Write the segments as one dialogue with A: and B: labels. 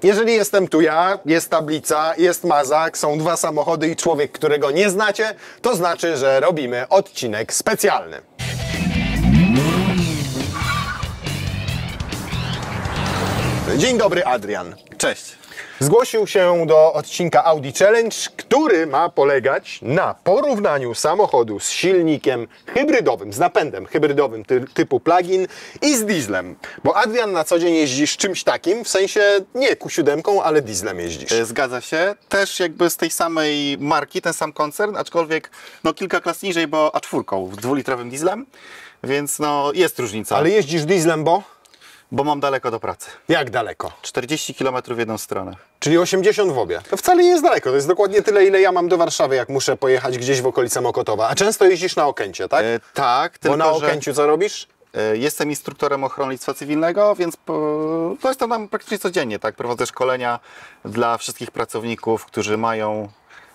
A: Jeżeli jestem tu ja, jest tablica, jest Mazak, są dwa samochody i człowiek, którego nie znacie, to znaczy, że robimy odcinek specjalny. Dzień dobry, Adrian.
B: Cześć.
A: Zgłosił się do odcinka Audi Challenge, który ma polegać na porównaniu samochodu z silnikiem hybrydowym, z napędem hybrydowym typu plug-in i z dieslem. Bo Adrian na co dzień jeździsz czymś takim, w sensie nie Q7, ale dieslem jeździsz.
B: Zgadza się. Też jakby z tej samej marki, ten sam koncern, aczkolwiek no kilka klas niżej, bo A4, 2-litrowym dieslem, więc no jest różnica.
A: Ale jeździsz dieslem,
B: Bo mam daleko do pracy.
A: Jak daleko?
B: 40 km w jedną stronę.
A: Czyli 80 w obie. To wcale nie jest daleko, to jest dokładnie tyle, ile ja mam do Warszawy, jak muszę pojechać gdzieś w okolice Mokotowa. A często jeździsz na Okęcie, tak?
B: Tak,
A: Bo
B: tylko
A: na Okęciu co robisz?
B: Jestem instruktorem ochroniarstwa cywilnego, więc to jest tam praktycznie codziennie, tak? Prowadzę szkolenia dla wszystkich pracowników, którzy mają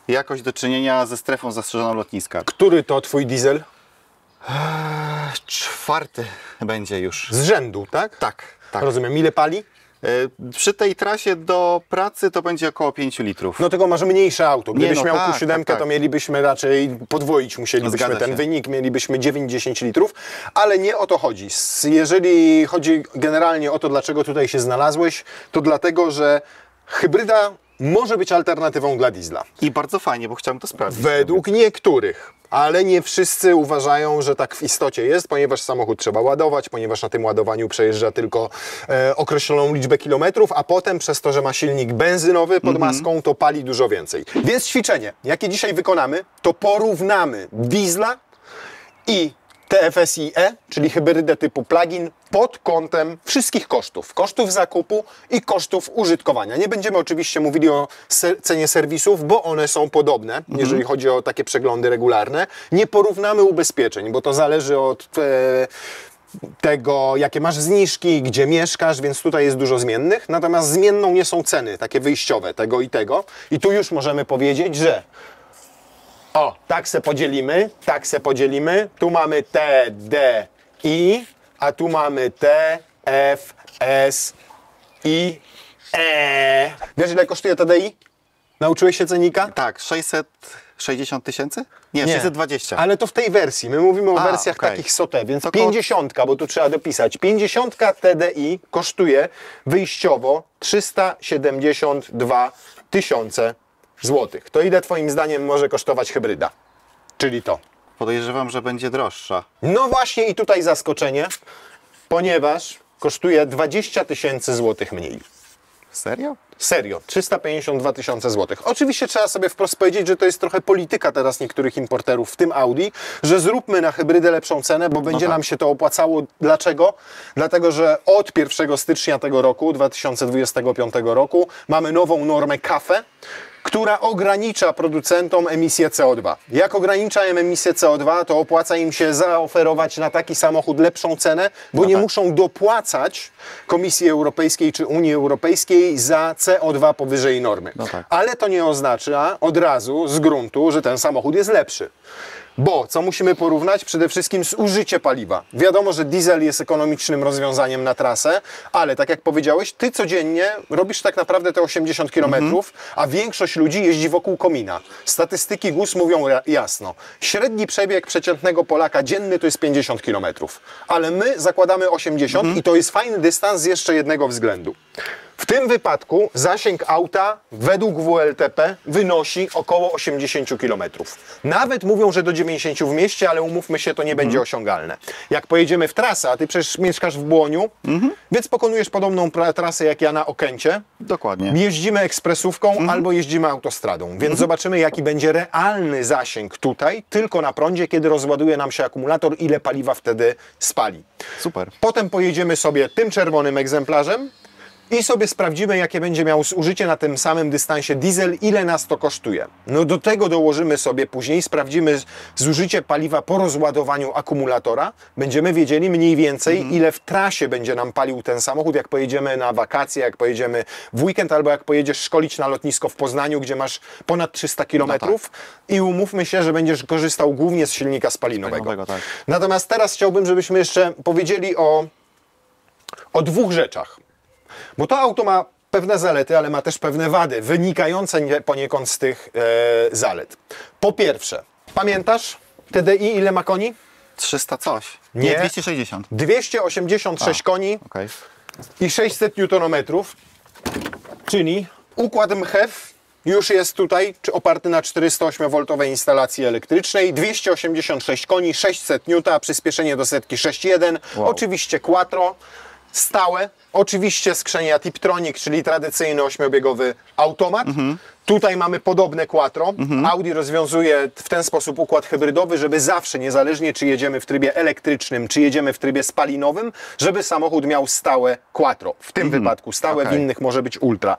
B: jakoś do czynienia ze strefą zastrzeżoną lotniska.
A: Który to twój diesel?
B: 4. będzie już.
A: Z rzędu, tak?
B: Tak, tak.
A: Rozumiem. Ile pali?
B: Przy tej trasie do pracy to będzie około 5 litrów.
A: No tylko masz mniejsze auto. Gdybyś miał
B: tak,
A: Q7,
B: tak.
A: to mielibyśmy raczej podwoić, musielibyśmy
B: Zgadza
A: ten
B: się.
A: wynik, mielibyśmy 9-10 litrów, ale nie o to chodzi. Jeżeli chodzi generalnie o to, dlaczego tutaj się znalazłeś, to dlatego, że hybryda może być alternatywą dla diesla.
B: I bardzo fajnie, bo chciałem to sprawdzić.
A: Według niektórych, ale nie wszyscy uważają, że tak w istocie jest, ponieważ samochód trzeba ładować, ponieważ na tym ładowaniu przejeżdża tylko określoną liczbę kilometrów, a potem przez to, że ma silnik benzynowy pod maską, to pali dużo więcej. Więc ćwiczenie, jakie dzisiaj wykonamy, to porównamy diesla i TFSI-E, czyli hybrydę typu plug-in, pod kątem wszystkich kosztów. Kosztów zakupu i kosztów użytkowania. Nie będziemy oczywiście mówili o cenie serwisów, bo one są podobne, jeżeli chodzi o takie przeglądy regularne. Nie porównamy ubezpieczeń, bo to zależy od tego, jakie masz zniżki, gdzie mieszkasz, więc tutaj jest dużo zmiennych. Natomiast zmienną nie są ceny, takie wyjściowe tego i tego. I tu już możemy powiedzieć, że tak se podzielimy, tu mamy T, D, I, a tu mamy T, F, S, I, E. Wiesz, ile kosztuje TDI? Nauczyłeś się cenika?
B: Tak, 660 tysięcy? Nie, 620.
A: Ale to w tej wersji. My mówimy o wersjach
B: okej.
A: takich SOT, więc
B: To
A: 50, bo tu trzeba dopisać. 50 TDI kosztuje wyjściowo 372 tysiące złotych. To ile twoim zdaniem może kosztować hybryda? Czyli to.
B: Podejrzewam, że będzie droższa.
A: No właśnie i tutaj zaskoczenie, ponieważ kosztuje 20 tysięcy złotych mniej.
B: Serio?
A: Serio, 352 tysiące złotych. Oczywiście trzeba sobie wprost powiedzieć, że to jest trochę polityka teraz niektórych importerów, w tym Audi, że zróbmy na hybrydę lepszą cenę, bo będzie nam się to opłacało. Dlaczego? Dlatego, że od 1 stycznia tego roku, 2025 roku, mamy nową normę CAFE, która ogranicza producentom emisję CO2. Jak ogranicza emisję CO2, to opłaca im się zaoferować na taki samochód lepszą cenę, bo nie muszą dopłacać Komisji Europejskiej czy Unii Europejskiej za CO2 powyżej normy. Ale to nie oznacza od razu z gruntu, że ten samochód jest lepszy. Bo co musimy porównać? Przede wszystkim zużycie paliwa. Wiadomo, że diesel jest ekonomicznym rozwiązaniem na trasę, ale tak jak powiedziałeś, ty codziennie robisz tak naprawdę te 80 km, a większość ludzi jeździ wokół komina. Statystyki GUS mówią jasno. Średni przebieg przeciętnego Polaka dzienny to jest 50 km, ale my zakładamy 80 i to jest fajny dystans z jeszcze jednego względu. W tym wypadku zasięg auta według WLTP wynosi około 80 km. Nawet mówią, że do 90 w mieście, ale umówmy się, to nie będzie osiągalne. Jak pojedziemy w trasę, a ty przecież mieszkasz w Błoniu, więc pokonujesz podobną trasę jak ja na Okęcie.
B: Dokładnie.
A: Jeździmy ekspresówką albo jeździmy autostradą, więc zobaczymy, jaki będzie realny zasięg tutaj, tylko na prądzie, kiedy rozładuje nam się akumulator, ile paliwa wtedy spali.
B: Super.
A: Potem pojedziemy sobie tym czerwonym egzemplarzem i sobie sprawdzimy, jakie będzie miał zużycie na tym samym dystansie diesel, ile nas to kosztuje. No do tego dołożymy sobie później, sprawdzimy zużycie paliwa po rozładowaniu akumulatora. Będziemy wiedzieli mniej więcej, ile w trasie będzie nam palił ten samochód, jak pojedziemy na wakacje, jak pojedziemy w weekend, albo jak pojedziesz szkolić na lotnisko w Poznaniu, gdzie masz ponad 300 km i umówmy się, że będziesz korzystał głównie z silnika spalinowego.
B: Tak.
A: Natomiast teraz chciałbym, żebyśmy jeszcze powiedzieli o dwóch rzeczach. Bo to auto ma pewne zalety, ale ma też pewne wady, wynikające poniekąd z tych zalet. Po pierwsze, pamiętasz TDI ile ma koni?
B: 300 coś.
A: Nie.
B: Nie, 260.
A: 286 koni
B: Okej.
A: i 600 Nm, czyli układ MHEV już jest tutaj oparty na 408V instalacji elektrycznej, 286 koni, 600 N, przyspieszenie do setki 6.1,
B: Wow.
A: oczywiście quattro, stałe, oczywiście skrzynia Tiptronic, czyli tradycyjny 8-biegowy automat. Tutaj mamy podobne quattro. Audi rozwiązuje w ten sposób układ hybrydowy, żeby zawsze, niezależnie czy jedziemy w trybie elektrycznym, czy jedziemy w trybie spalinowym, żeby samochód miał stałe quattro. W tym wypadku stałe, w innych może być ultra.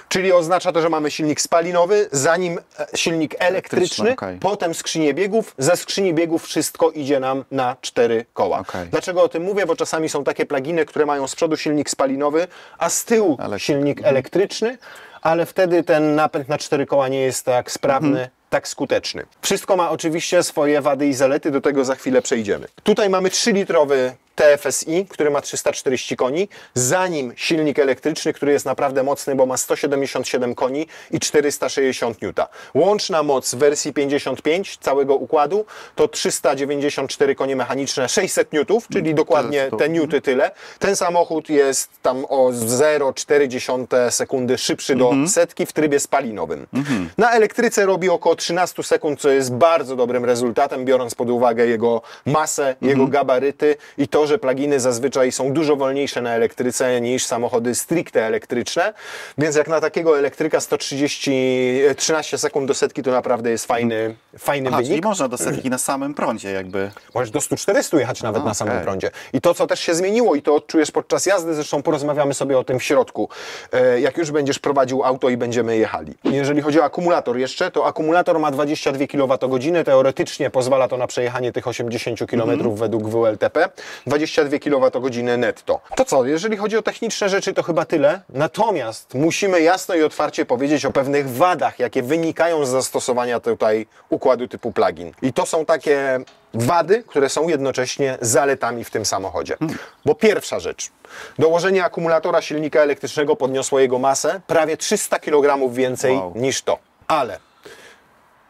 A: Czyli oznacza to, że mamy silnik spalinowy, zanim silnik elektryczny, potem skrzynię biegów. Ze skrzyni biegów wszystko idzie nam na 4 koła. Dlaczego o tym mówię? Bo czasami są takie pluginy, które mają z przodu silnik spalinowy, a z tyłu silnik elektryczny, ale wtedy ten napęd na 4 koła nie jest tak sprawny, tak skuteczny. Wszystko ma oczywiście swoje wady i zalety, do tego za chwilę przejdziemy. Tutaj mamy 3-litrowy TFSI, który ma 340 koni, zanim silnik elektryczny, który jest naprawdę mocny, bo ma 177 koni i 460 N. Łączna moc w wersji 55 całego układu to 394 konie mechaniczne, 600 N, czyli dokładnie te newty tyle. Ten samochód jest tam o 0,4 sekundy szybszy do setki w trybie spalinowym. Na elektryce robi około 13 sekund, co jest bardzo dobrym rezultatem, biorąc pod uwagę jego masę, jego gabaryty i to, że pluginy zazwyczaj są dużo wolniejsze na elektryce niż samochody stricte elektryczne, więc jak na takiego elektryka 13 sekund do setki to naprawdę jest fajny wynik.
B: Czyli można do setki na samym prądzie jakby.
A: Możesz do 100-400 jechać nawet na samym prądzie. I to, co też się zmieniło i to odczujesz podczas jazdy, zresztą porozmawiamy sobie o tym w środku, jak już będziesz prowadził auto i będziemy jechali. Jeżeli chodzi o akumulator jeszcze, to akumulator ma 22 kWh, teoretycznie pozwala to na przejechanie tych 80 km według WLTP. 22 kWh netto. To co, jeżeli chodzi o techniczne rzeczy, to chyba tyle. Natomiast musimy jasno i otwarcie powiedzieć o pewnych wadach, jakie wynikają z zastosowania tutaj układu typu plug-in. I to są takie wady, które są jednocześnie zaletami w tym samochodzie. Bo pierwsza rzecz, dołożenie akumulatora silnika elektrycznego podniosło jego masę prawie 300 kg więcej niż to. Ale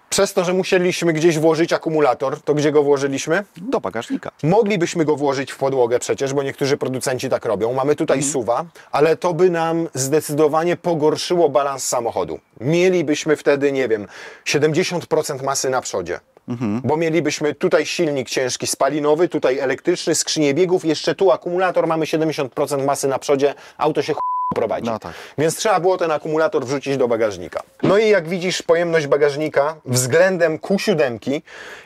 A: przez to, że musieliśmy gdzieś włożyć akumulator, to gdzie go włożyliśmy?
B: Do bagażnika.
A: Moglibyśmy go włożyć w podłogę przecież, bo niektórzy producenci tak robią. Mamy tutaj SUV-a, ale to by nam zdecydowanie pogorszyło balans samochodu. Mielibyśmy wtedy, nie wiem, 70% masy na przodzie. Bo mielibyśmy tutaj silnik ciężki spalinowy, tutaj elektryczny, skrzynię biegów, jeszcze tu akumulator, mamy 70% masy na przodzie, auto się prowadzi.
B: No tak.
A: Więc trzeba było ten akumulator wrzucić do bagażnika. No i jak widzisz, pojemność bagażnika względem Q7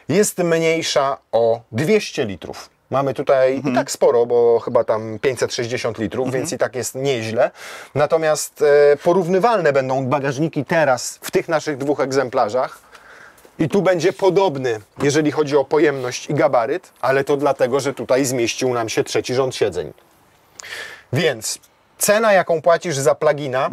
A: jest mniejsza o 200 litrów. Mamy tutaj i tak sporo, bo chyba tam 560 litrów, więc i tak jest nieźle. Natomiast porównywalne będą bagażniki teraz w tych naszych dwóch egzemplarzach. I tu będzie podobny, jeżeli chodzi o pojemność i gabaryt, ale to dlatego, że tutaj zmieścił nam się trzeci rząd siedzeń. Więc cena, jaką płacisz za plugina,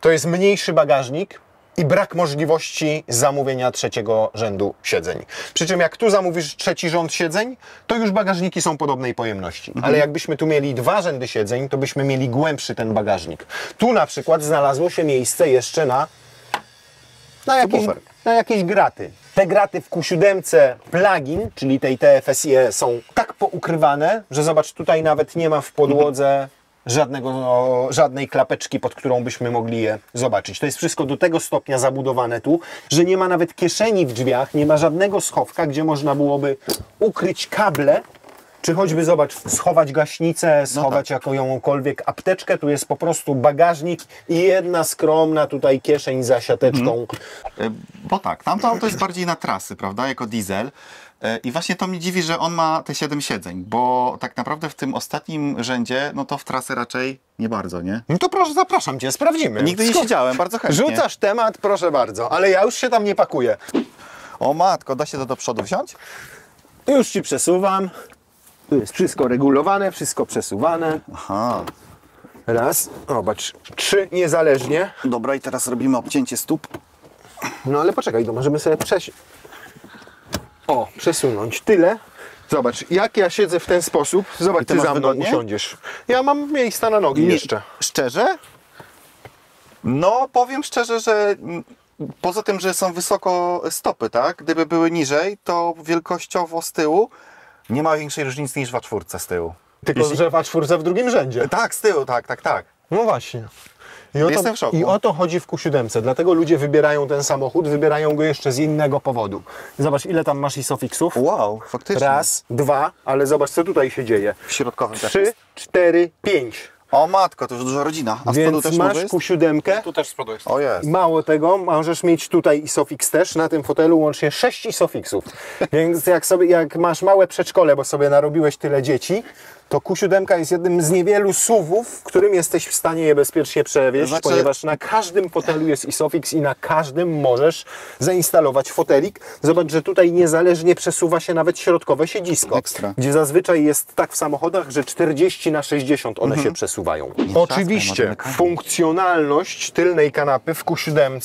A: to jest mniejszy bagażnik i brak możliwości zamówienia trzeciego rzędu siedzeń. Przy czym jak tu zamówisz trzeci rząd siedzeń, to już bagażniki są podobnej pojemności. Ale jakbyśmy tu mieli 2 rzędy siedzeń, to byśmy mieli głębszy ten bagażnik. Tu na przykład znalazło się miejsce jeszcze na jakieś graty. Te graty w Q7 plugin, czyli tej TFSIe, są tak poukrywane, że zobacz, tutaj nawet nie ma w podłodze żadnej klapeczki, pod którą byśmy mogli je zobaczyć. To jest wszystko do tego stopnia zabudowane tu, że nie ma nawet kieszeni w drzwiach, nie ma żadnego schowka, gdzie można byłoby ukryć kable, czy choćby, zobacz, schować gaśnicę, schować jakąkolwiek apteczkę. Tu jest po prostu bagażnik i jedna skromna tutaj kieszeń za siateczką.
B: Bo tak, tamto auto jest bardziej na trasy, prawda, jako diesel. I właśnie to mnie dziwi, że on ma te 7 siedzeń, bo tak naprawdę w tym ostatnim rzędzie, no to w trasę raczej nie bardzo, nie?
A: No to proszę, zapraszam Cię, sprawdzimy.
B: Nigdy nie siedziałem, bardzo chętnie.
A: Rzucasz temat, proszę bardzo, ale ja już się tam nie pakuję.
B: O matko, da się to do przodu wziąć?
A: Już Ci przesuwam. Tu jest wszystko regulowane, wszystko przesuwane.
B: Aha.
A: Raz, zobacz, 3 niezależnie.
B: Dobra, i teraz robimy obcięcie stóp.
A: No ale poczekaj, to możemy sobie przesunąć tyle. Zobacz, jak ja siedzę w ten sposób, zobacz, ty za mną usiądziesz. Ja mam miejsca na nogi jeszcze.
B: Szczerze? No, powiem szczerze, że poza tym, że są wysoko stopy, tak? Gdyby były niżej, to wielkościowo z tyłu nie ma większej różnicy niż w A4 z tyłu.
A: Tylko, że w A4 w drugim rzędzie.
B: Tak, z tyłu, tak.
A: No właśnie.
B: Jestem w szoku.
A: I o to chodzi w Q7, dlatego ludzie wybierają ten samochód, wybierają go jeszcze z innego powodu. Zobacz, ile tam masz ISOFIX-ów.
B: Wow, faktycznie.
A: Raz, dwa, ale zobacz, co tutaj się dzieje.
B: W środkowym też
A: 3,
B: jest.
A: 4, 5.
B: O matko, to już duża rodzina. A z przodu
A: Więc
B: też
A: masz
B: jest?
A: Q7.
C: Tu też z przodu jest.
B: O jest.
A: Mało tego, możesz mieć tutaj ISOFIX też, na tym fotelu łącznie 6 ISOFIXów. Więc jak masz małe przedszkole, bo sobie narobiłeś tyle dzieci, to Q7 jest jednym z niewielu SUV-ów, w którym jesteś w stanie je bezpiecznie przewieźć,
B: Znaczy-
A: ponieważ na każdym fotelu jest ISOFIX i na każdym możesz zainstalować fotelik. Zobacz, że tutaj niezależnie przesuwa się nawet środkowe siedzisko,
B: Ekstra.
A: gdzie zazwyczaj jest tak w samochodach, że 40/60 one się przesuwają. Oczywiście
B: możemy kanapę.
A: funkcjonalność tylnej kanapy w Q7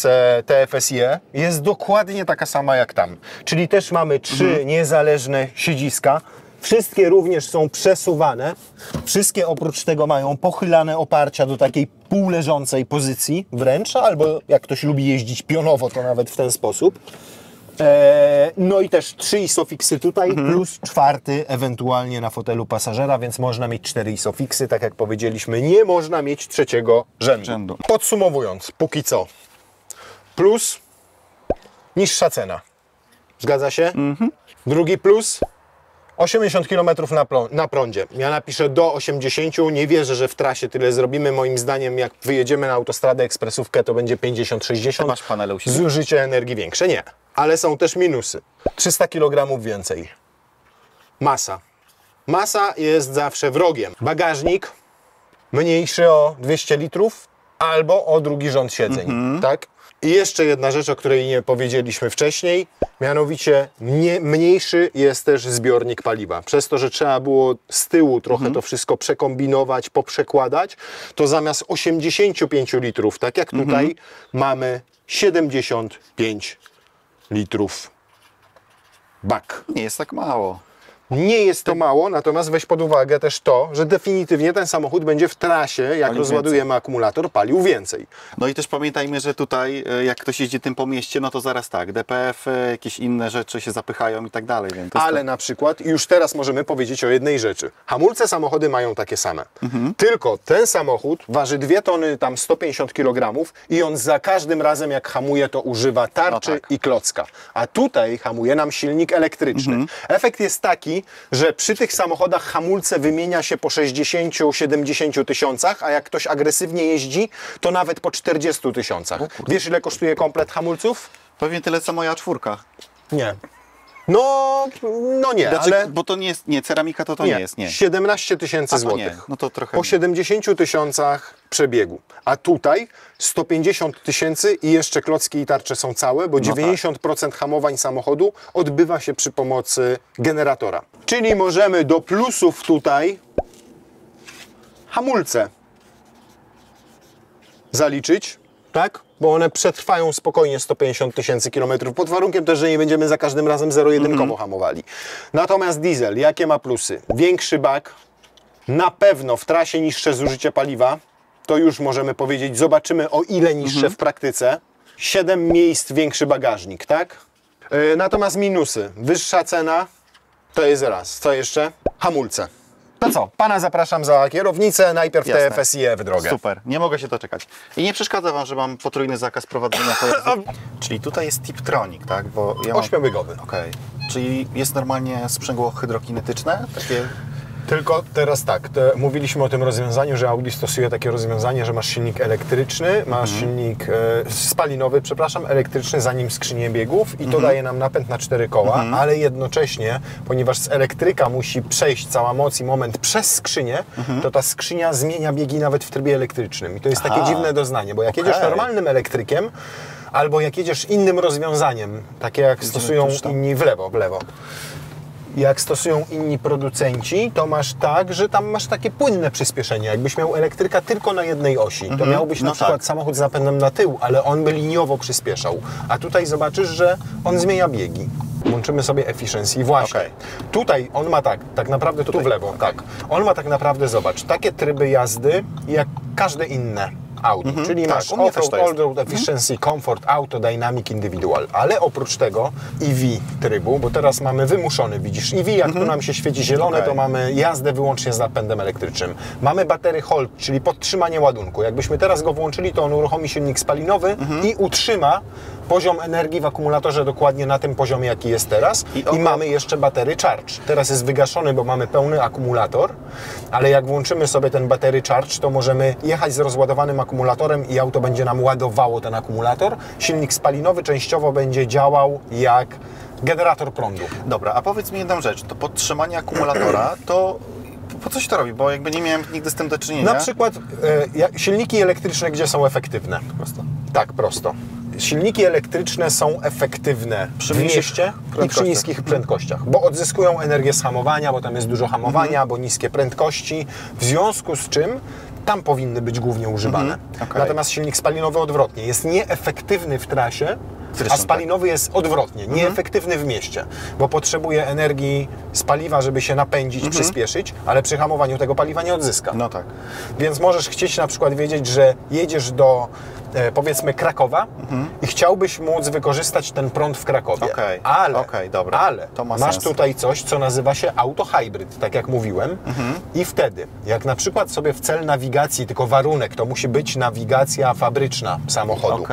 A: TFSIe jest dokładnie taka sama jak tam. Czyli też mamy 3 niezależne siedziska. Wszystkie również są przesuwane. Wszystkie oprócz tego mają pochylane oparcia do takiej półleżącej pozycji wręcz, albo jak ktoś lubi jeździć pionowo, to nawet w ten sposób. No i też 3 ISOFIXy tutaj, plus 4 ewentualnie na fotelu pasażera, więc można mieć 4 ISOFIXy, tak jak powiedzieliśmy, nie można mieć trzeciego rzędu. Podsumowując, póki co, plus niższa cena. Zgadza się? Drugi plus 80 km na prądzie. Ja napiszę do 80, nie wierzę, że w trasie tyle zrobimy. Moim zdaniem, jak wyjedziemy na autostradę ekspresówkę, to będzie 50-60.
B: Masz panele u siebie?
A: Zużycie energii większe? Nie. Ale są też minusy. 300 kg więcej. Masa. Masa jest zawsze wrogiem. Bagażnik mniejszy o 200 litrów albo o drugi rząd siedzeń. Tak? I jeszcze jedna rzecz, o której nie powiedzieliśmy wcześniej, mianowicie mniejszy jest też zbiornik paliwa. Przez to, że trzeba było z tyłu trochę to wszystko przekombinować, poprzekładać, to zamiast 85 litrów, tak jak tutaj, mamy 75 litrów bak.
B: Nie jest tak mało.
A: Nie jest to mało, natomiast weź pod uwagę też to, że definitywnie ten samochód będzie w trasie, jak
B: Palił
A: rozładujemy akumulator, palił więcej.
B: No i też pamiętajmy, że tutaj jak ktoś jeździ tym po mieście, no to zaraz tak, DPF, jakieś inne rzeczy się zapychają i tak dalej. Więc to jest
A: Ale na przykład już teraz możemy powiedzieć o jednej rzeczy. Hamulce samochody mają takie same. Tylko ten samochód waży 2 tony, tam 150 kg i on za każdym razem jak hamuje, to używa tarczy
B: No tak.
A: i klocka. A tutaj hamuje nam silnik elektryczny. Efekt jest taki, że przy tych samochodach hamulce wymienia się po 60-70 tysiącach, a jak ktoś agresywnie jeździ, to nawet po 40 tysiącach. Wiesz, ile kosztuje komplet hamulców?
B: pewnie tyle co moja czwórka.
A: Nie. No nie,
B: Znaczy,
A: ale...
B: bo to nie jest, nie, ceramika to nie jest, nie.
A: 17 tysięcy
B: A to nie,
A: złotych.
B: no to trochę
A: Po
B: mniej.
A: 70 tysiącach przebiegu. A tutaj 150 tysięcy i jeszcze klocki i tarcze są całe, bo
B: No
A: 90% hamowań samochodu odbywa się przy pomocy generatora. Czyli możemy do plusów tutaj hamulce zaliczyć, tak? Bo one przetrwają spokojnie 150 tysięcy kilometrów, pod warunkiem też, że nie będziemy za każdym razem zero-jedynkowo hamowali. Natomiast diesel, jakie ma plusy? Większy bak, na pewno w trasie niższe zużycie paliwa, to już możemy powiedzieć, zobaczymy o ile niższe w praktyce. 7 miejsc większy bagażnik, tak? Natomiast minusy, wyższa cena, to jest raz. Co jeszcze? Hamulce. To co? Pana zapraszam za kierownicę, najpierw
B: Jasne.
A: TFSIe w drogę.
B: Super, nie mogę się doczekać. I nie przeszkadza Wam, że mam potrójny zakaz prowadzenia pojazdu. Czyli tutaj jest Tiptronic, tak? Bo ja mam...
A: 8-bygowy.
B: Okej. Czyli jest normalnie sprzęgło hydrokinetyczne? Takie...
A: Tylko teraz tak, mówiliśmy o tym rozwiązaniu, że Audi stosuje takie rozwiązanie, że masz silnik elektryczny, masz silnik spalinowy, przepraszam, elektryczny, za nim skrzynię biegów i to daje nam napęd na 4 koła, ale jednocześnie, ponieważ z elektryka musi przejść cała moc i moment przez skrzynię, to ta skrzynia zmienia biegi nawet w trybie elektrycznym. I to jest takie dziwne doznanie, bo jak jedziesz normalnym elektrykiem, albo jak jedziesz innym rozwiązaniem, takie jak stosują inni w lewo. Jak stosują inni producenci, to masz tak, że tam masz takie płynne przyspieszenie. Jakbyś miał elektryka tylko na jednej osi, to miałbyś na przykład samochód z napędem na tył, ale on by liniowo przyspieszał. A tutaj zobaczysz, że on zmienia biegi. Włączymy sobie efficiency. Właśnie. Tutaj on ma tak naprawdę tu w lewo. Tak. On ma tak naprawdę, zobacz, takie tryby jazdy jak każde inne Audi, czyli masz
B: u mnie też
A: off-road,
B: to jest.
A: all-road efficiency, comfort, auto, dynamic, individual, ale oprócz tego EV trybu, bo teraz mamy wymuszony, widzisz, EV, jak tu nam się świeci zielone, to mamy jazdę wyłącznie z napędem elektrycznym. Mamy battery hold, czyli podtrzymanie ładunku. Jakbyśmy teraz go włączyli, to on uruchomi silnik spalinowy i utrzyma poziom energii w akumulatorze dokładnie na tym poziomie, jaki jest teraz. I mamy jeszcze battery charge. Teraz jest wygaszony, bo mamy pełny akumulator, ale jak włączymy sobie ten battery charge, to możemy jechać z rozładowanym akumulatorem i auto będzie nam ładowało ten akumulator. Silnik spalinowy częściowo będzie działał jak generator prądu.
B: Dobra, a powiedz mi jedną rzecz, to podtrzymanie akumulatora, to po co się to robi? Bo jakby nie miałem nigdy z tym do czynienia.
A: Na przykład silniki elektryczne, gdzie są efektywne?
B: Prosto.
A: Tak, prosto. Silniki elektryczne są efektywne w mieście i przy niskich prędkościach, bo odzyskują energię z hamowania, bo tam jest dużo hamowania, bo niskie prędkości, w związku z czym tam powinny być głównie używane. Natomiast silnik spalinowy odwrotnie, jest nieefektywny w trasie, a spalinowy jest odwrotnie, nieefektywny w mieście, bo potrzebuje energii z paliwa, żeby się napędzić, przyspieszyć, ale przy hamowaniu tego paliwa nie odzyska.
B: No tak.
A: Więc możesz chcieć na przykład wiedzieć, że jedziesz do powiedzmy Krakowa i chciałbyś móc wykorzystać ten prąd w Krakowie. Ale
B: to ma
A: masz
B: sens.
A: tutaj coś, co nazywa się autohybrid, tak jak mówiłem. I wtedy, jak na przykład sobie w cel nawigacji, tylko warunek, to musi być nawigacja fabryczna samochodu.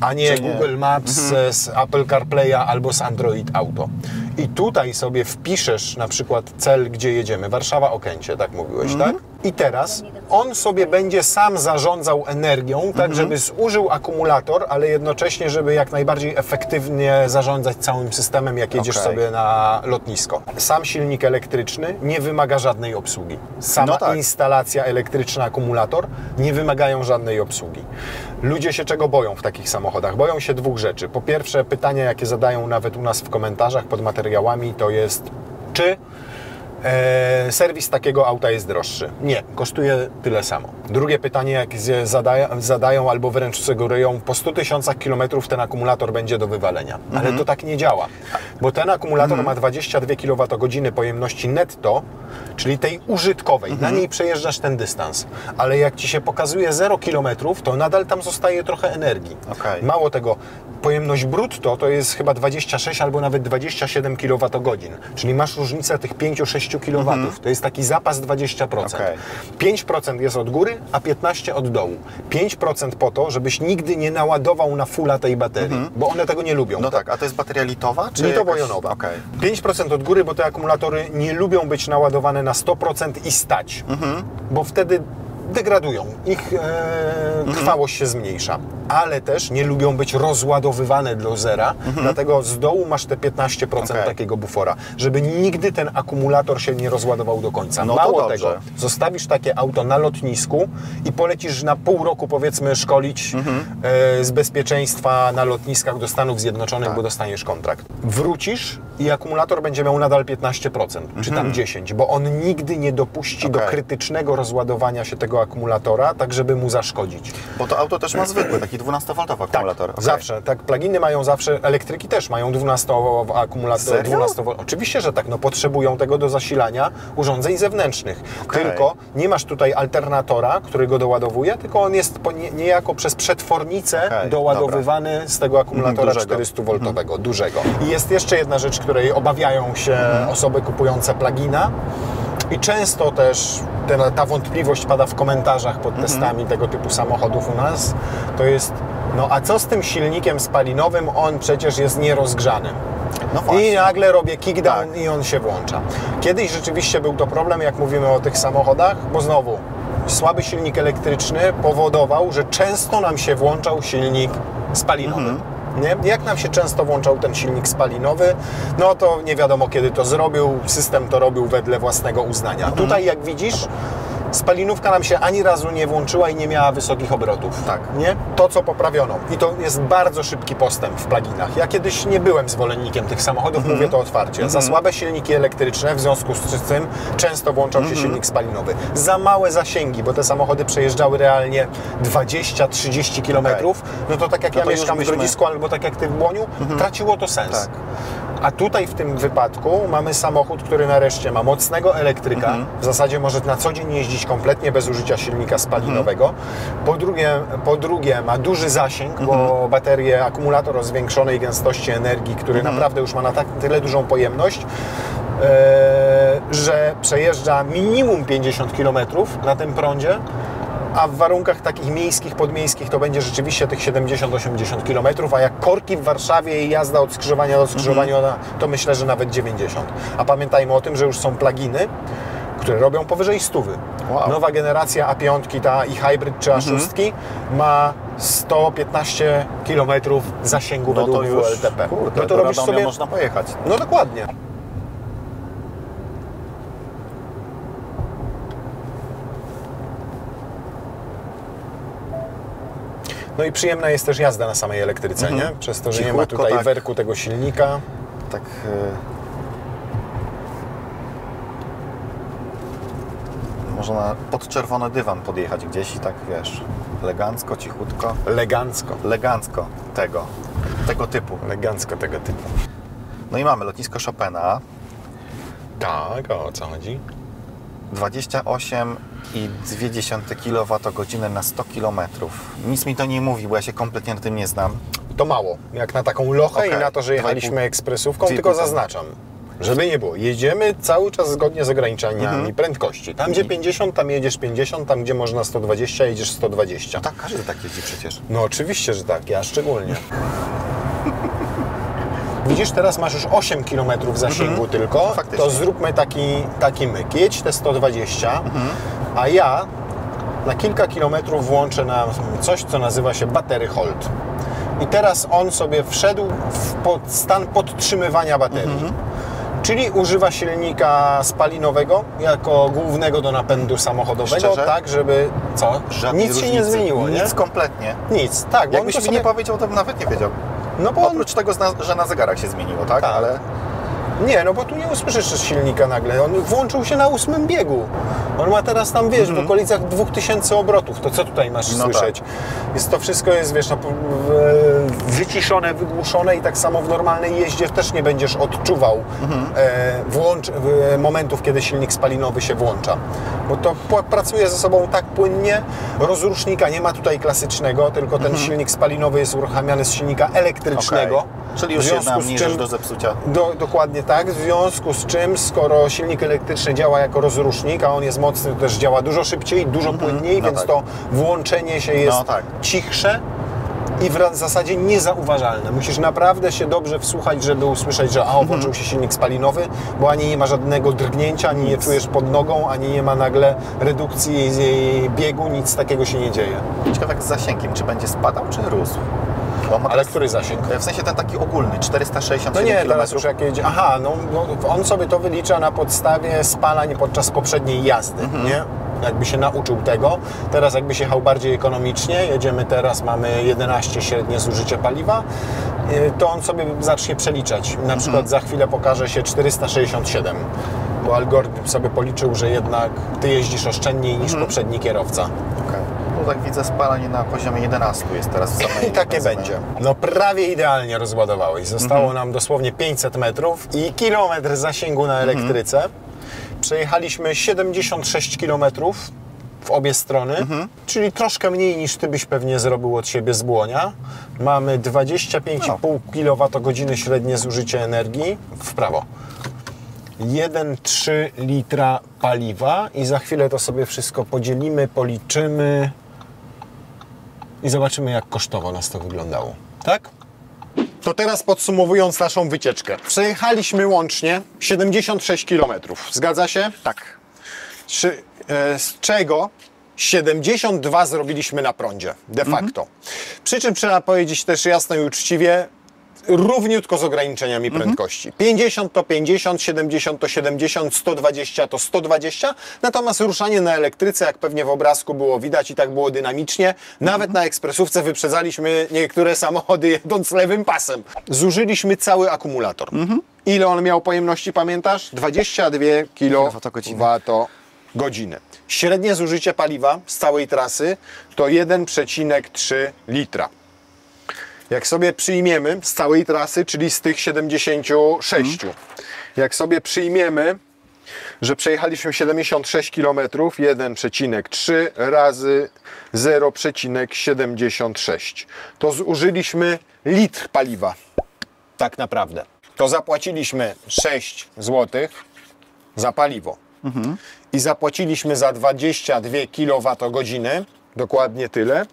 A: A nie Google Maps z Apple CarPlaya albo z Android Auto. I tutaj sobie wpiszesz na przykład cel, gdzie jedziemy. Warszawa, Okęcie, tak mówiłeś, tak? I teraz on sobie będzie sam zarządzał energią, tak żeby zużył akumulator, ale jednocześnie, żeby jak najbardziej efektywnie zarządzać całym systemem, jak jedziesz sobie na lotnisko. Sam silnik elektryczny nie wymaga żadnej obsługi. Sama instalacja elektryczna, akumulator nie wymagają żadnej obsługi. Ludzie się czego boją w takich samochodach? Boją się dwóch rzeczy. Po pierwsze, pytania, jakie zadają nawet u nas w komentarzach pod materiałami, to jest, czy serwis takiego auta jest droższy? Nie, kosztuje tyle samo. Drugie pytanie, jakie zadają albo wręcz sugerują, po 100 000 kilometrów ten akumulator będzie do wywalenia. Ale to tak nie działa, bo ten akumulator ma 22 kWh pojemności netto, czyli tej użytkowej. Na niej przejeżdżasz ten dystans. Ale jak Ci się pokazuje 0 km, to nadal tam zostaje trochę energii. Mało tego, pojemność brutto to jest chyba 26 albo nawet 27 kWh, czyli masz różnicę tych 5-6 kW. To jest taki zapas 20%. 5% jest od góry, a 15% od dołu. 5% po to, żebyś nigdy nie naładował na fulla tej baterii, bo one tego nie lubią.
B: No tak, a to jest bateria litowa? Czy
A: litowo-jonowa. 5% od góry, bo te akumulatory nie lubią być naładowane na 100% i stać, bo wtedy degradują, ich trwałość się zmniejsza, ale też nie lubią być rozładowywane do zera, dlatego z dołu masz te 15% takiego bufora, żeby nigdy ten akumulator się nie rozładował do końca. Mało tego, zostawisz takie auto na lotnisku i polecisz na pół roku, powiedzmy, szkolić z bezpieczeństwa na lotniskach do Stanów Zjednoczonych, bo dostaniesz kontrakt. Wrócisz i akumulator będzie miał nadal 15%, czy tam 10%, bo on nigdy nie dopuści do krytycznego rozładowania się tego akumulatora, tak żeby mu zaszkodzić.
B: Bo to auto też ma zwykły, taki 12V akumulator.
A: Zawsze, tak, pluginy mają zawsze, elektryki też mają 12V akumulator. 12V. Oczywiście, że tak, no potrzebują tego do zasilania urządzeń zewnętrznych. Tylko nie masz tutaj alternatora, który go doładowuje, tylko on jest niejako przez przetwornicę doładowywany z tego akumulatora 400V, dużego. I jest jeszcze jedna rzecz, której obawiają się osoby kupujące plugina. I często też ta wątpliwość pada w komentarzach pod testami tego typu samochodów u nas, to jest, no a co z tym silnikiem spalinowym, on przecież jest nierozgrzany. I nagle robię kickdown i on się włącza. Kiedyś rzeczywiście był to problem, jak mówimy o tych samochodach, bo znowu słaby silnik elektryczny powodował, że często nam się włączał silnik spalinowy. Nie? Jak nam się często włączał ten silnik spalinowy, no to nie wiadomo kiedy to zrobił, system to robił wedle własnego uznania. Tutaj jak widzisz, spalinówka nam się ani razu nie włączyła i nie miała wysokich obrotów. Nie? To, co poprawiono. I to jest bardzo szybki postęp w pluginach. Ja kiedyś nie byłem zwolennikiem tych samochodów, mówię to otwarcie. Za słabe silniki elektryczne, w związku z tym często włączał się silnik spalinowy. Za małe zasięgi, bo te samochody przejeżdżały realnie 20-30 km, no to tak jak ja mieszkam w Grodzisku albo tak jak ty w Błoniu, traciło to sens. A tutaj w tym wypadku mamy samochód, który nareszcie ma mocnego elektryka. W zasadzie może na co dzień jeździć kompletnie bez użycia silnika spalinowego. Po drugie ma duży zasięg, bo baterie, akumulator o zwiększonej gęstości energii, który naprawdę już ma na tyle dużą pojemność, że przejeżdża minimum 50 km na tym prądzie, a w warunkach takich miejskich, podmiejskich to będzie rzeczywiście tych 70-80 km, a jak korki w Warszawie i jazda od skrzyżowania do skrzyżowania, to myślę, że nawet 90. A pamiętajmy o tym, że już są pluginy, które robią powyżej 100.
B: Wow.
A: Nowa generacja A5, ta i Hybrid czy A6 ma 115 km zasięgu według WLTP.
B: Kurde, no to robisz sobie, można pojechać.
A: No dokładnie. No i przyjemna jest też jazda na samej elektryce, nie? Przez to, że nie ma tutaj werku tego silnika.
B: Tak. Można pod czerwony dywan podjechać gdzieś i tak, wiesz, elegancko, cichutko. Elegancko tego typu.
A: Elegancko tego typu.
B: No i mamy lotnisko Chopina.
A: Tak, o co chodzi?
B: 28,2 kWh na 100 km. Nic mi to nie mówi, bo ja się kompletnie na tym nie znam.
A: To mało, jak na taką lochę i na to, że jechaliśmy ekspresówką, tylko zaznaczam, żeby nie było. Jedziemy cały czas zgodnie z ograniczeniami prędkości. Tam gdzie 50, tam jedziesz 50, tam gdzie można 120, jedziesz 120.
B: No tak, każdy tak jeździ przecież.
A: No oczywiście, że tak, ja szczególnie. Widzisz, teraz masz już 8 km zasięgu tylko,
B: faktycznie.
A: To zróbmy taki myk. Jedź te 120, a ja na kilka kilometrów włączę na coś, co nazywa się battery hold. I teraz on sobie wszedł w stan podtrzymywania baterii. Czyli używa silnika spalinowego jako głównego do napędu samochodowego,
B: Szczerze?
A: tak żeby co?
B: Żadnej
A: Nic się nie zmieniło, nie?
B: Nic kompletnie.
A: Nic, tak. Bo
B: Jakbyś mi nie powiedział, to bym nawet nie wiedział.
A: No bo
B: Oprócz tego, że na zegarach się zmieniło, tak?
A: Tak.
B: Ale
A: nie, no bo tu nie usłyszysz z silnika nagle. On włączył się na 8 biegu. On ma teraz tam, wiesz, w okolicach 2000 obrotów. To co tutaj masz słyszeć?
B: Tak.
A: Jest to wszystko jest, wiesz, wyciszone, wygłuszone i tak samo w normalnej jeździe też nie będziesz odczuwał momentów, kiedy silnik spalinowy się włącza. Bo to pracuje ze sobą tak płynnie. Rozrusznika nie ma tutaj klasycznego, tylko ten silnik spalinowy jest uruchamiany z silnika elektrycznego.
B: Czyli już jedna mniej rzecz do zepsucia.
A: Dokładnie tak, w związku z czym, skoro silnik elektryczny działa jako rozrusznik, a on jest mocny, to też działa dużo szybciej, dużo płynniej, więc to włączenie się jest cichsze i w zasadzie niezauważalne. Musisz naprawdę się dobrze wsłuchać, żeby usłyszeć, że włączył się silnik spalinowy, bo ani nie ma żadnego drgnięcia, ani nie czujesz pod nogą, ani nie ma nagle redukcji biegu, nic takiego się nie dzieje.
B: Ciekawe jak z zasięgiem, czy będzie spadał, czy rósł?
A: Ale który zasięg?
B: W sensie ten taki ogólny, 467
A: No nie,
B: km.
A: teraz już jak jedzie. Aha, no on sobie to wylicza na podstawie spalań podczas poprzedniej jazdy, nie? Jakby się nauczył tego. Teraz jakbyś jechał bardziej ekonomicznie, jedziemy teraz, mamy 11 średnie zużycie paliwa, to on sobie zacznie przeliczać. Na przykład za chwilę pokaże się 467, bo algorytm sobie policzył, że jednak ty jeździsz oszczędniej niż poprzedni kierowca.
B: No tak widzę, spalanie na poziomie 11 jest teraz w samej
A: I takie będzie. No prawie idealnie rozładowałeś. Zostało nam dosłownie 500 metrów i kilometr zasięgu na elektryce. Przejechaliśmy 76 km w obie strony, czyli troszkę mniej niż ty byś pewnie zrobił od siebie z Błonia. Mamy 25,5 kWh średnie zużycie energii w prawo. 1,3 litra paliwa i za chwilę to sobie wszystko podzielimy, policzymy i zobaczymy, jak kosztowo nas to wyglądało. Tak? To teraz podsumowując naszą wycieczkę. Przejechaliśmy łącznie 76 km. Zgadza się?
B: Tak.
A: Z czego 72 zrobiliśmy na prądzie, de facto. Przy czym trzeba powiedzieć też jasno i uczciwie, równiutko z ograniczeniami prędkości. 50 to 50, 70 to 70, 120 to 120, natomiast ruszanie na elektryce, jak pewnie w obrazku było widać i tak było dynamicznie, nawet na ekspresówce wyprzedzaliśmy niektóre samochody jedąc lewym pasem. Zużyliśmy cały akumulator. Ile on miał pojemności, pamiętasz? 22 kWh. Średnie zużycie paliwa z całej trasy to 1,3 litra. Jak sobie przyjmiemy z całej trasy, czyli z tych 76, jak sobie przyjmiemy, że przejechaliśmy 76 km, 1,3 razy 0,76, to zużyliśmy litr paliwa. Tak naprawdę. To zapłaciliśmy 6 zł za paliwo. I zapłaciliśmy za 22 kWh, dokładnie tyle.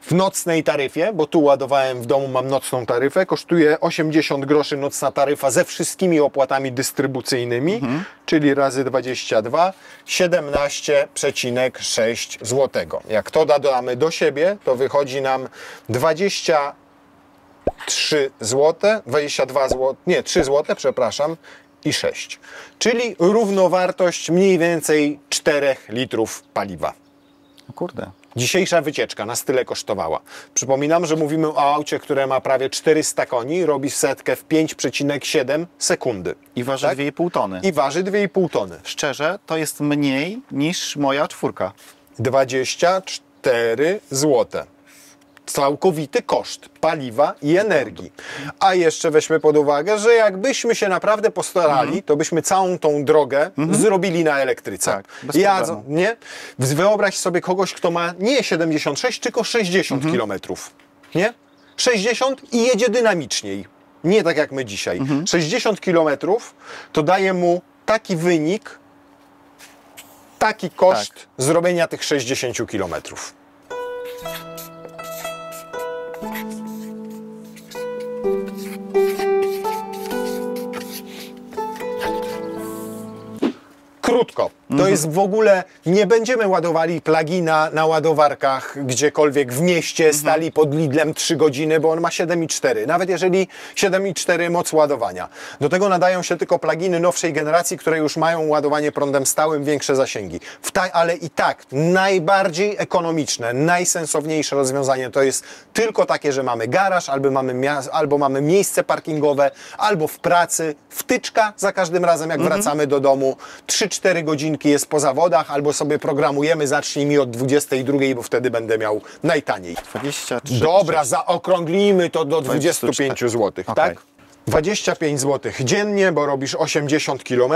A: W nocnej taryfie, bo tu ładowałem w domu, mam nocną taryfę, kosztuje 80 groszy nocna taryfa ze wszystkimi opłatami dystrybucyjnymi, czyli razy 22, 17,6 zł. Jak to dodamy do siebie, to wychodzi nam 23 zł, 22 zł, nie, 3 zł, przepraszam, i 6. Czyli równowartość mniej więcej 4 litrów paliwa.
B: No kurde.
A: Dzisiejsza wycieczka nas tyle kosztowała. Przypominam, że mówimy o aucie, które ma prawie 400 koni, robi setkę w 5,7 sekundy.
B: I waży
A: Tak?
B: 2,5 tony.
A: I waży 2,5 tony.
B: Szczerze, to jest mniej niż moja 4.
A: 24 zł. Całkowity koszt paliwa i energii. A jeszcze weźmy pod uwagę, że jakbyśmy się naprawdę postarali, to byśmy całą tą drogę zrobili na elektryce.
B: Tak, bez problemu.
A: Nie? Wyobraź sobie kogoś, kto ma nie 76, tylko 60 km. Nie? 60 i jedzie dynamiczniej. Nie tak jak my dzisiaj. 60 km to daje mu taki wynik, taki koszt zrobienia tych 60 km. Krótko. To jest w ogóle, nie będziemy ładowali plugina na ładowarkach gdziekolwiek w mieście, stali pod Lidlem 3 godziny, bo on ma 7,4. Nawet jeżeli 7,4 moc ładowania. Do tego nadają się tylko pluginy nowszej generacji, które już mają ładowanie prądem stałym, większe zasięgi. Ale i tak najbardziej ekonomiczne, najsensowniejsze rozwiązanie to jest tylko takie, że mamy garaż, albo mamy miejsce parkingowe, albo w pracy, wtyczka za każdym razem jak wracamy do domu, 3-4 godzinki jest po zawodach, albo sobie programujemy, zacznij mi od 22, bo wtedy będę miał najtaniej.
B: 23.
A: Dobra, zaokrąglimy to do 25 zł,
B: Okay.
A: tak? 25 zł dziennie, bo robisz 80 km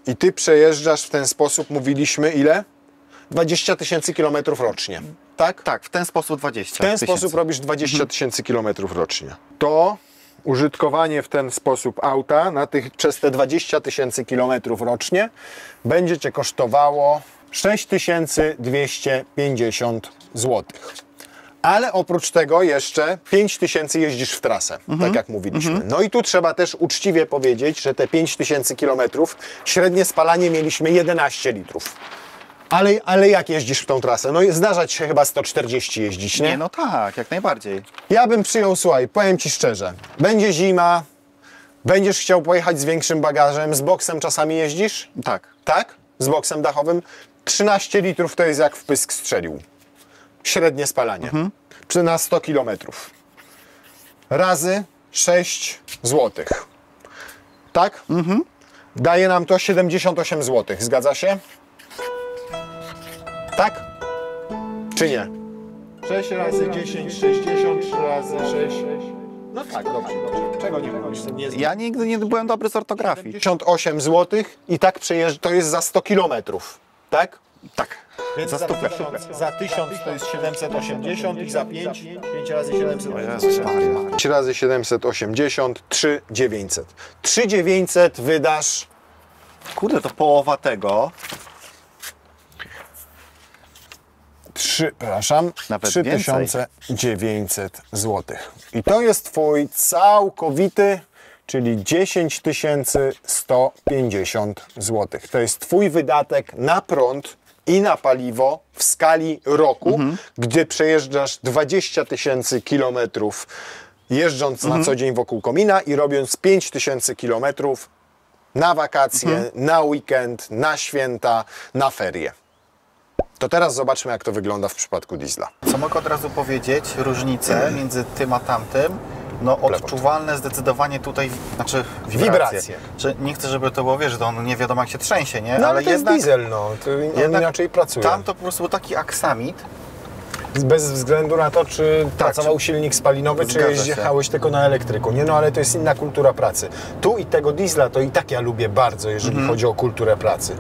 A: i ty przejeżdżasz w ten sposób, mówiliśmy ile? 20 tysięcy kilometrów rocznie, tak?
B: Tak, w ten sposób 20
A: W ten
B: tysięcy.
A: sposób robisz 20 tysięcy kilometrów rocznie. To użytkowanie w ten sposób auta przez te 20 tysięcy kilometrów rocznie będzie Cię kosztowało 6250 zł. Ale oprócz tego jeszcze 5000 jeździsz w trasę, tak jak mówiliśmy. No i tu trzeba też uczciwie powiedzieć, że te 5000 kilometrów średnie spalanie mieliśmy 11 litrów. Ale jak jeździsz w tą trasę? No i zdarza Ci się chyba 140 jeździć, nie?
B: Nie, no tak, jak najbardziej.
A: Ja bym przyjął, słuchaj, powiem Ci szczerze, będzie zima, będziesz chciał pojechać z większym bagażem, z boksem czasami jeździsz?
B: Tak.
A: Tak? Z boksem dachowym? 13 litrów to jest jak w pysk strzelił. Średnie spalanie. Czy na 100 km. Razy 6 zł. Tak? Daje nam to 78 zł. Zgadza się? Tak? Czy nie? 6 razy 10, 60, 3 razy 6. No tak, dobrze. Czego nie mówisz?
B: Ja nigdy nie byłem dobry z ortografii.
A: 58 zł i tak przejeżdża, to jest za 100 km. Tak?
B: Tak.
A: Więc za 1000 to jest 780 i za 5 razy 780. 5 razy 780, 3900. 3900 wydasz.
B: Kurde, to połowa tego. Nawet
A: 3900 zł. I to jest Twój całkowity, czyli 10 150 zł. To jest Twój wydatek na prąd i na paliwo w skali roku, gdy przejeżdżasz 20 tysięcy kilometrów jeżdżąc na co dzień wokół komina i robiąc 5000 kilometrów na wakacje, na weekend, na święta, na ferie. To teraz zobaczmy, jak to wygląda w przypadku diesla.
B: Co mogę od razu powiedzieć, różnice między tym a tamtym, no odczuwalne zdecydowanie tutaj, znaczy wibracje. Że nie chcę, żeby to było, wiesz, że on nie wiadomo jak się trzęsie, nie?
A: No ale to jest diesel, no. To on inaczej pracuje.
B: Tam to po prostu był taki aksamit,
A: Bez względu na to, czy pracował silnik spalinowy, czy
B: Zgadza się.
A: jechałeś tylko na elektryku. Nie, no ale to jest inna kultura pracy. Tu i tego diesla to i tak ja lubię bardzo, jeżeli chodzi o kulturę pracy.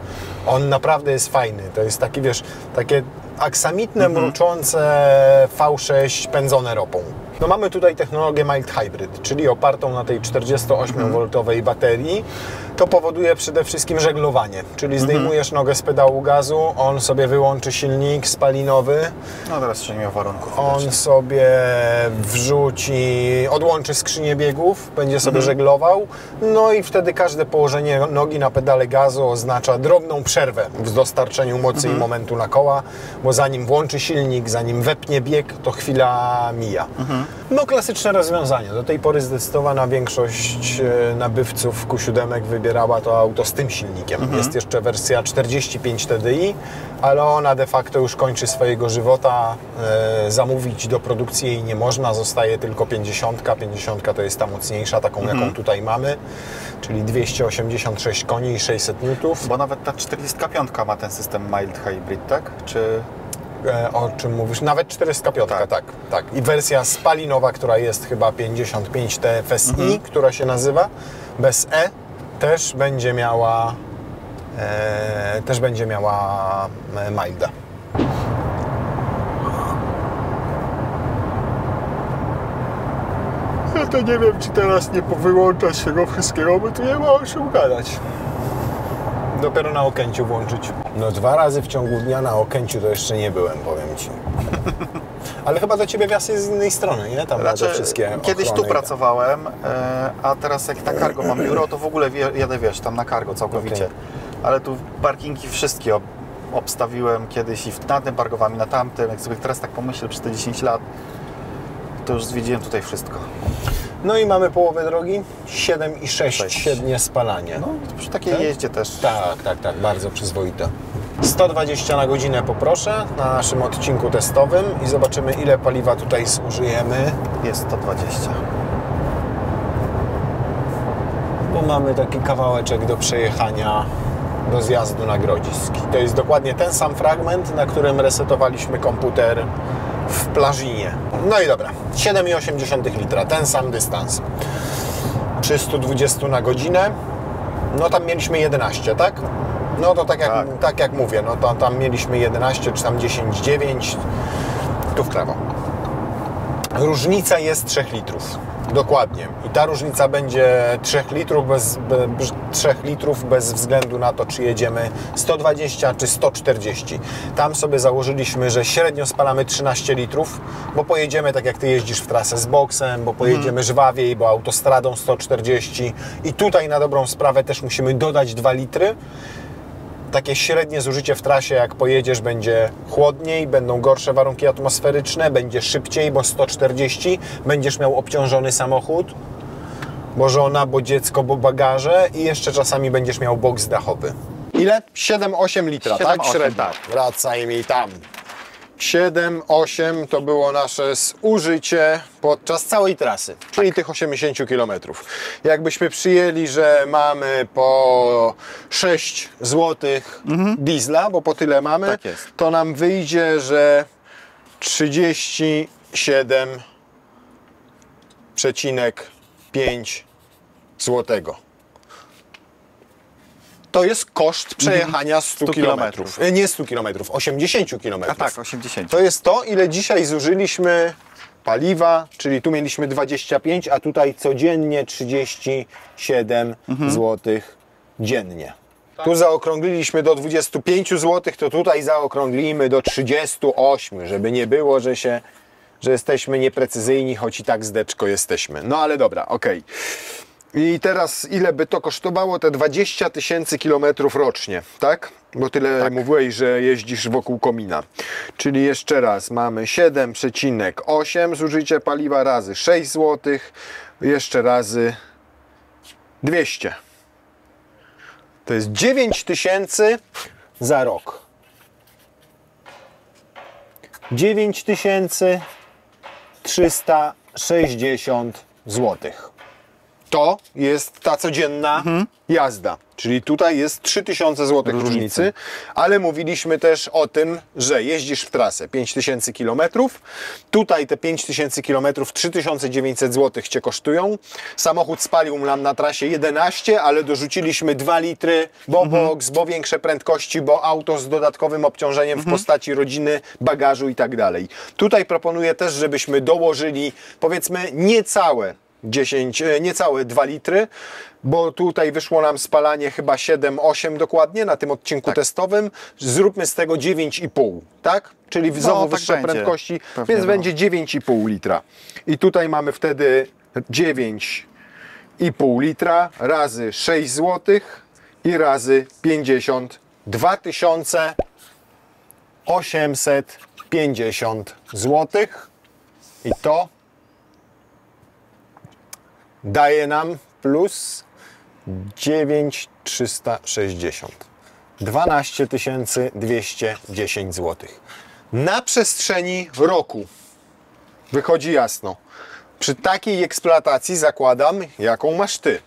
A: On naprawdę jest fajny. To jest taki, wiesz, takie aksamitne, mruczące V6 pędzone ropą. No mamy tutaj technologię mild hybrid, czyli opartą na tej 48V baterii. To powoduje przede wszystkim żeglowanie, czyli zdejmujesz nogę z pedału gazu, on sobie wyłączy silnik spalinowy,
B: No teraz jeszcze nie miał warunków.
A: on sobie odłączy skrzynię biegów, będzie sobie żeglował, no i wtedy każde położenie nogi na pedale gazu oznacza drobną przerwę w dostarczeniu mocy i momentu na koła, bo zanim włączy silnik, zanim wepnie bieg, to chwila mija. No klasyczne rozwiązanie. Do tej pory zdecydowana większość nabywców Q7 wybierała to auto z tym silnikiem. Jest jeszcze wersja 45 TDI, ale ona de facto już kończy swojego żywota. Zamówić do produkcji jej nie można, zostaje tylko 50. 50 to jest ta mocniejsza, taką jaką tutaj mamy, czyli 286 koni i 600 N.
B: Bo nawet ta 45 ma ten system mild hybrid, tak? Czy...
A: O czym mówisz? Nawet 405, tak. I wersja spalinowa, która jest chyba 55 TFSI, która się nazywa, bez E, też będzie miała milda. Ja to nie wiem, czy teraz nie powyłączać tego wszystkiego, bo tu nie ma o czym gadać. Dopiero na Okęciu włączyć. No 2 razy w ciągu dnia na Okęciu to jeszcze nie byłem, powiem Ci. Ale chyba do Ciebie wjazd jest z innej strony, nie? Tam
B: Znaczy,
A: te wszystkie
B: kiedyś tu
A: ochrony.
B: pracowałem, a teraz jak na cargo mam biuro, to w ogóle jadę, wiesz, tam na cargo całkowicie.
A: Okej.
B: Ale tu parkingi wszystkie obstawiłem kiedyś i na tym parkowałem, i na tamtym. Jak sobie teraz tak pomyślę przez te 10 lat, to już zwiedziłem tutaj wszystko.
A: No i mamy połowę drogi, 7,6
B: 6.
A: średnie spalanie.
B: No, przy takiej
A: Tak?
B: jeździe też.
A: Tak, bardzo przyzwoite. 120 na godzinę poproszę na naszym odcinku testowym i zobaczymy, ile paliwa tutaj zużyjemy.
B: Jest 120.
A: Bo mamy taki kawałeczek do przejechania do zjazdu na Grodzisk. To jest dokładnie ten sam fragment, na którym resetowaliśmy komputer w Plażinie. No i dobra, 7,8 litra, ten sam dystans. Przy 120 na godzinę, no tam mieliśmy 11, tak? No to tak jak mówię, no to tam mieliśmy 11 czy tam 10,9, tu w prawo. Różnica jest 3 litrów. Dokładnie. I ta różnica będzie 3 litrów bez względu na to, czy jedziemy 120 czy 140. Tam sobie założyliśmy, że średnio spalamy 13 litrów, bo pojedziemy tak jak Ty jeździsz w trasę z boksem, bo pojedziemy żwawiej, bo autostradą 140 i tutaj na dobrą sprawę też musimy dodać 2 litry. Takie średnie zużycie w trasie, jak pojedziesz, będzie chłodniej, będą gorsze warunki atmosferyczne, będzie szybciej, bo 140, będziesz miał obciążony samochód, bo żona, bo dziecko, bo bagaże i jeszcze czasami będziesz miał boks dachowy. Ile? 7-8 litra,
B: 7,
A: tak?
B: 8,
A: Średnio.
B: tak.
A: Wracaj mi tam. 7-8 to było nasze zużycie podczas całej trasy, czyli tych 80 km. Jakbyśmy przyjęli, że mamy po 6 zł diesla, bo po tyle mamy,
B: Tak jest.
A: to nam wyjdzie, że 37,5 zł. To jest koszt przejechania 100 km. Nie 100 km, 80 km.
B: A tak, 80.
A: To jest to, ile dzisiaj zużyliśmy paliwa, czyli tu mieliśmy 25, a tutaj codziennie 37 zł dziennie. Tu zaokrągliliśmy do 25 zł, to tutaj zaokrąglimy do 38, żeby nie było, że jesteśmy nieprecyzyjni, choć i tak zdeczko jesteśmy. No ale dobra, okej. I teraz ile by to kosztowało? Te 20 000 kilometrów rocznie, tak? Bo tyle mówiłeś, że jeździsz wokół komina. Czyli jeszcze raz mamy 7,8 zużycie paliwa razy 6 zł, jeszcze razy 200. To jest 9000 za rok. 9360 zł. To jest ta codzienna jazda. Czyli tutaj jest 3000 zł różnicy, ale mówiliśmy też o tym, że jeździsz w trasę 5000 km. Tutaj te 5000 km 3900 zł Cię kosztują. Samochód spalił nam na trasie 11, ale dorzuciliśmy 2 litry, bo box, bo większe prędkości, bo auto z dodatkowym obciążeniem w postaci rodziny, bagażu i tak dalej. Tutaj proponuję też, żebyśmy dołożyli, powiedzmy, niecałe 2 litry, bo tutaj wyszło nam spalanie chyba 7-8 dokładnie na tym odcinku testowym. Zróbmy z tego 9,5, tak? Czyli znowu
B: tak
A: wyższe
B: będzie.
A: prędkości,
B: Pewnie
A: więc będzie 9,5 litra. I tutaj mamy wtedy 9,5 litra razy 6 zł i razy 50, 2850 zł. I to daje nam plus 9360. 12 210 zł. Na przestrzeni roku wychodzi jasno. Przy takiej eksploatacji zakładam, jaką masz ty.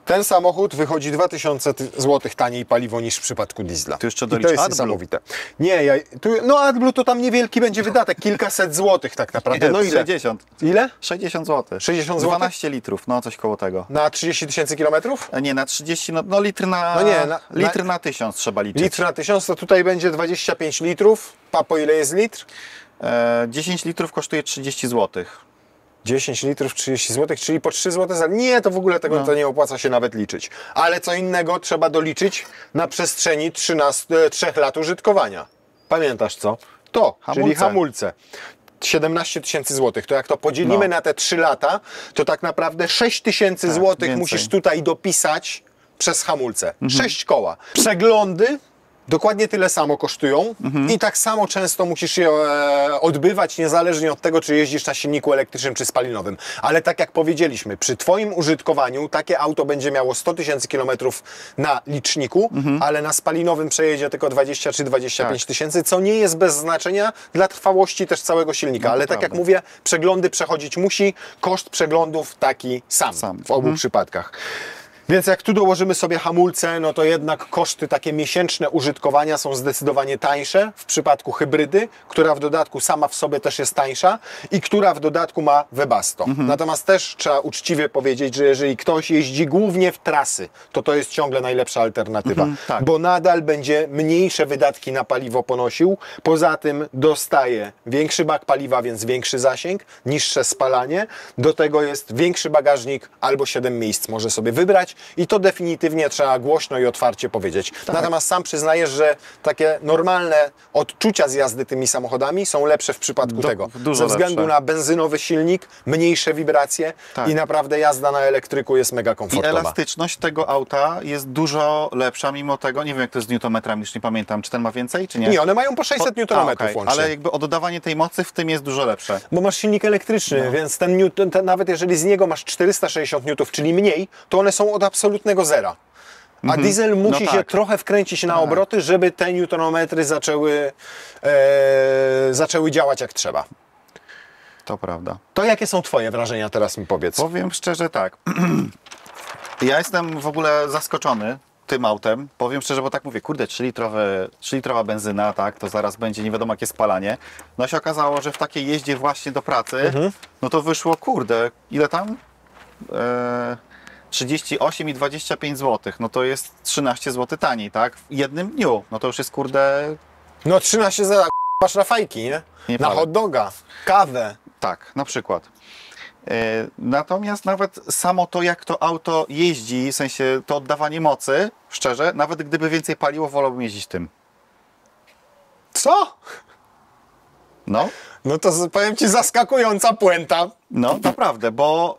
A: Ten samochód wychodzi 2000 zł taniej paliwo niż w przypadku diesla.
B: Tu jeszcze
A: I to
B: dolicz
A: jest
B: AdBlue.
A: niesamowite. Nie, no AdBlue to tam niewielki będzie wydatek, kilkaset złotych tak naprawdę. No ile?
B: 60.
A: Ile?
B: 60 zł.
A: 60 zł?
B: 12 litrów, no coś koło tego.
A: Na 30 tysięcy kilometrów?
B: Nie, na 30, no litr na,
A: No nie,
B: litr na 1000 trzeba liczyć.
A: Litr na 1000 to tutaj będzie 25 litrów. Papo, ile jest litr?
B: 10 litrów kosztuje 30 zł.
A: 10 litrów 30 zł, czyli po 3 zł za... Nie, to w ogóle tego to nie opłaca się nawet liczyć. Ale co innego trzeba doliczyć na przestrzeni 3 lat użytkowania. Pamiętasz co? To, czyli hamulce. 17 tysięcy złotych. To jak to podzielimy na te 3 lata, to tak naprawdę 6 tysięcy złotych
B: więcej.
A: musisz tutaj dopisać przez hamulce. 6 koła. Przeglądy dokładnie tyle samo kosztują i tak samo często musisz je odbywać, niezależnie od tego, czy jeździsz na silniku elektrycznym, czy spalinowym. Ale tak jak powiedzieliśmy, przy Twoim użytkowaniu takie auto będzie miało 100 tysięcy kilometrów na liczniku, ale na spalinowym przejedzie tylko 20 czy 25 tysięcy, co nie jest bez znaczenia dla trwałości też całego silnika. Ale tak jak mówię, przeglądy przechodzić musi, koszt przeglądów taki sam. W obu przypadkach. Więc jak tu dołożymy sobie hamulce, no to jednak koszty takie miesięczne użytkowania są zdecydowanie tańsze w przypadku hybrydy, która w dodatku sama w sobie też jest tańsza i która w dodatku ma Webasto. Natomiast też trzeba uczciwie powiedzieć, że jeżeli ktoś jeździ głównie w trasy, to jest ciągle najlepsza alternatywa, bo nadal będzie mniejsze wydatki na paliwo ponosił. Poza tym dostaje większy bak paliwa, więc większy zasięg, niższe spalanie. Do tego jest większy bagażnik albo 7 miejsc może sobie wybrać. I to definitywnie trzeba głośno i otwarcie powiedzieć. Natomiast sam przyznajesz, że takie normalne odczucia z jazdy tymi samochodami są lepsze w przypadku tego. Ze względu na benzynowy silnik, mniejsze wibracje i naprawdę jazda na elektryku jest mega komfortowa.
B: I elastyczność tego auta jest dużo lepsza, mimo tego, nie wiem jak to jest z newtonmetrami, już nie pamiętam, czy ten ma więcej, czy nie?
A: Nie, one mają po 600 Nm łącznie.
B: Ale jakby oddawanie tej mocy w tym jest dużo lepsze.
A: Bo masz silnik elektryczny, więc ten nawet jeżeli z niego masz 460 N, czyli mniej, to one są od absolutnego zera. A diesel musi się trochę wkręcić na obroty, żeby te newtonometry zaczęły działać jak trzeba.
B: To prawda.
A: To jakie są Twoje wrażenia, teraz mi powiedz?
B: Powiem szczerze tak. Ja jestem w ogóle zaskoczony tym autem. Powiem szczerze, bo tak mówię, kurde, 3-litrowa benzyna, tak, to zaraz będzie nie wiadomo jakie spalanie. No się okazało, że w takiej jeździe właśnie do pracy, no to wyszło, kurde, ile tam? 38 i 25 zł, no to jest 13 zł taniej, tak? W jednym dniu, no to już jest, kurde...
A: No 13 za masz na fajki, nie? Na hot doga, kawę.
B: Tak, na przykład. Natomiast nawet samo to, jak to auto jeździ, w sensie to oddawanie mocy, szczerze, nawet gdyby więcej paliło, wolałbym jeździć tym.
A: Co?
B: No.
A: No to powiem Ci, zaskakująca puenta.
B: No, naprawdę, bo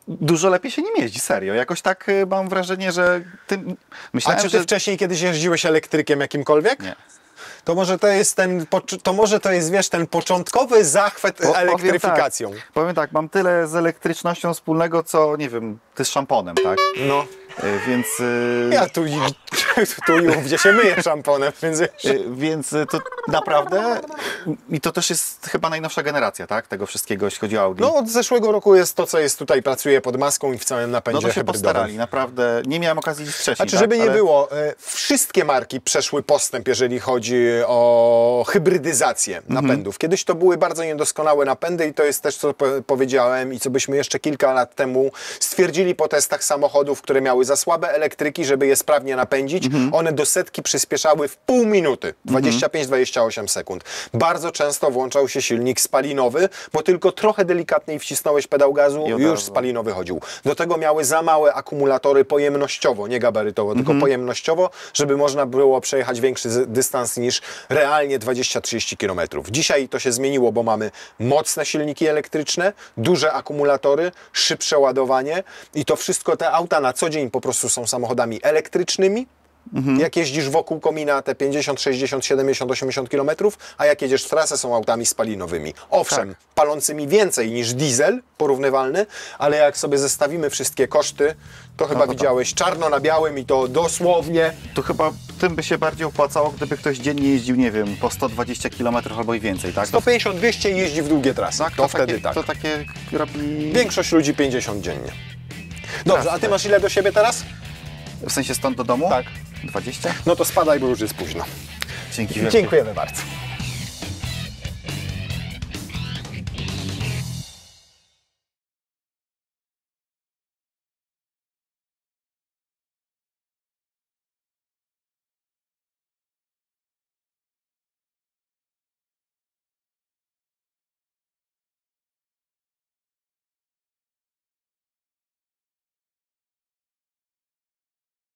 B: dużo lepiej się nim jeździ, serio. Jakoś tak mam wrażenie, że tym... Myślałem,
A: A czy Ty wcześniej kiedyś jeździłeś elektrykiem jakimkolwiek?
B: Nie.
A: To może to jest, wiesz, ten początkowy zachwyt elektryfikacją.
B: Powiem tak, mam tyle z elektrycznością wspólnego, co, nie wiem, ty z szamponem, tak?
A: No.
B: Więc...
A: Ja tu i ówdzie się myję szamponem, więc...
B: Więc to naprawdę, i to też jest chyba najnowsza generacja, tak? Tego wszystkiego, jeśli chodzi o Audi.
A: No od zeszłego roku jest to, co jest tutaj, pracuje pod maską i w całym napędzie
B: No to się
A: hybrydowym.
B: postarali, naprawdę. Nie miałem okazji jeździć wcześniej.
A: Znaczy, żeby
B: tak?
A: nie
B: Ale-
A: było, wszystkie marki przeszły postęp, jeżeli chodzi o hybrydyzację napędów. Kiedyś to były bardzo niedoskonałe napędy i to jest też, co powiedziałem i co byśmy jeszcze kilka lat temu stwierdzili po testach samochodów, które miały za słabe elektryki, żeby je sprawnie napędzić. One do setki przyspieszały w pół minuty, 25-28 sekund. Bardzo często włączał się silnik spalinowy, bo tylko trochę delikatniej wcisnąłeś pedał gazu,
B: I od
A: już
B: razu.
A: spalinowy chodził. Do tego miały za małe akumulatory pojemnościowo, nie gabarytowo, tylko pojemnościowo, żeby można było przejechać większy dystans niż realnie 20-30 km. Dzisiaj to się zmieniło, bo mamy mocne silniki elektryczne, duże akumulatory, szybsze ładowanie i to wszystko, te auta na co dzień po prostu są samochodami elektrycznymi. Jak jeździsz wokół komina te 50, 60, 70, 80 km, a jak jedziesz w trasę, są autami spalinowymi. Owszem,
B: Tak.
A: palącymi więcej niż diesel porównywalny, ale jak sobie zestawimy wszystkie koszty, to chyba widziałeś czarno na białym i to dosłownie.
B: Tu chyba tym by się bardziej opłacało, gdyby ktoś dziennie jeździł, nie wiem, po 120 km albo i więcej, tak?
A: 150-200 i jeździ w długie trasy.
B: Tak,
A: to wtedy
B: takie,
A: tak.
B: To takie robi...
A: Większość ludzi 50 dziennie. Dobrze, a ty
B: tak.
A: masz ile do siebie teraz?
B: W sensie stąd do domu?
A: Tak.
B: 20?
A: No to spadaj, bo już jest późno.
B: Dzięki wielkie.
A: Dziękujemy bardzo.